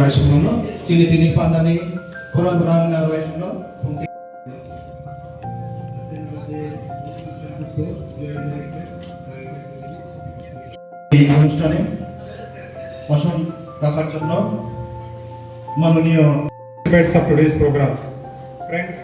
Rasulullah, sini pandani kurang-kurang Rasulullah. এই অনুষ্ঠানে অসম রাখার জন্য মাননীয় of today's program. Friends,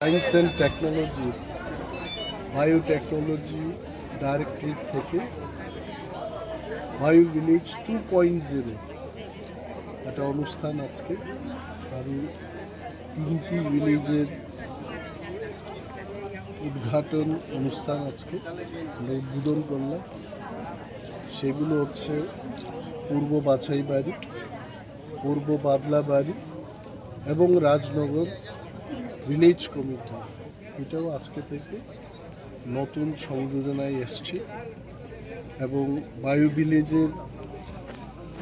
science and technology biotechnology directorate থেকে বায়ো ভিলেজ 2.0 একটা অনুষ্ঠান আজকে আরও 3টি ভিলেজের উদ্ঘাটন অনুষ্ঠান আজকে আমরা উদ্বোধন করলাম। সেগুলো হচ্ছে পূর্ব বাছাই বাড়ি, পূর্ব বাদলা বাড়ি এবং রাজনগর ভিলেজ কমিটি। এটাও আজকে থেকে নতুন সংযোজনায় এসছে এবং বায়ো ভিলেজের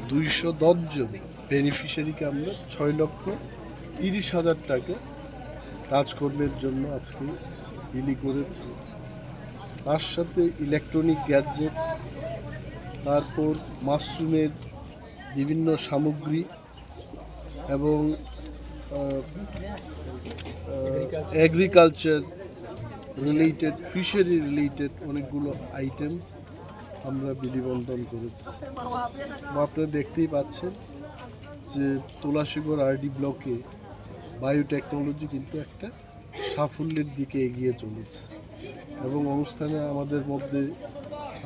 210 জন বেনিফিশিয়ারিকে আমরা 6,30,000 টাকা কাজকর্মের জন্য আজকে বিলি করেছি। তার সাথে ইলেকট্রনিক গ্যাজেট, তারপর মাশরুমের বিভিন্ন সামগ্রী এবং এগ্রিকালচার রিলেটেড, ফিশারি রিলেটেড অনেকগুলো আইটেমস আমরা বিলি বন্টন করেছি। আপনারা দেখতেই পাচ্ছেন যে তুলাশিগড় আরডি ব্লকে বায়োটেকনোলজি কিন্তু একটা সাফল্যের দিকে এগিয়ে চলেছে এবং অনুষ্ঠানে আমাদের মধ্যে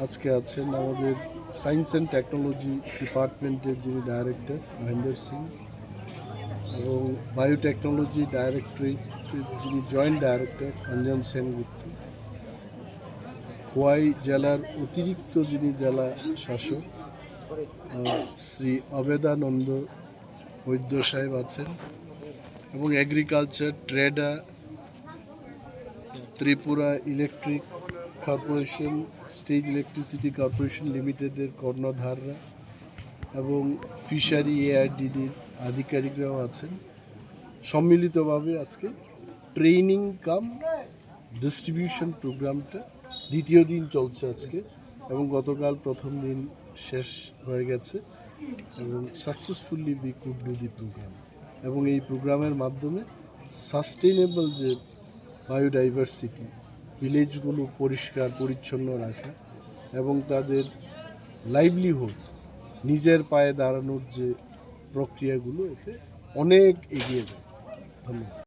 আজকে আছেন আমাদের সায়েন্স অ্যান্ড টেকনোলজি ডিপার্টমেন্টের যিনি ডাইরেক্টর মহেন্দ্র সিং এবং বায়োটেকনোলজি ডাইরেক্টরেটের যিনি জয়েন্ট ডাইরেক্টর অঞ্জন সেনগুপ্ত, খোয়াই জেলার অতিরিক্ত যিনি জেলা শাসক শ্রী অবেদানন্দ বৈদ্য সাহেব আছেন এবং agriculture, TREDA, Tripura electric corporation, state electricity corporation লিমিটেডের কর্ণধাররা এবং ফিশারি এআরডিডির আধিকারিকরাও আছেন। সম্মিলিতভাবে আজকে ট্রেনিং কাম ডিস্ট্রিবিউশন প্রোগ্রামটা দ্বিতীয় দিন চলছে আজকে এবং গতকাল প্রথম দিন শেষ হয়ে গেছে এবং successfully we could do the program. এবং এই প্রোগ্রামের মাধ্যমে সাস্টেনেবল যে বায়োডাইভার্সিটি, ভিলেজগুলো পরিষ্কার পরিচ্ছন্ন রাখা এবং তাদের লাইভলিহুড, নিজের পায়ে দাঁড়ানোর যে প্রক্রিয়াগুলো, এতে অনেক এগিয়ে যায়। ধন্যবাদ।